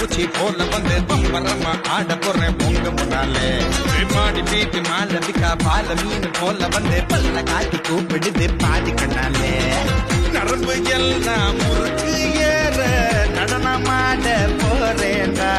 பூச்சி போல வந்து பம்பரமா ஆட போறேன் பொங்க முன்னாலே மாடி வீட்டு மாலவிக்கா பால மீன் போல வந்து பல்ல காட்டி கூப்பிடுது பாதி கண்ணாலே நரம்பு எல்லாம் முறுக்கு ஏற நடனமாட போறேன்டா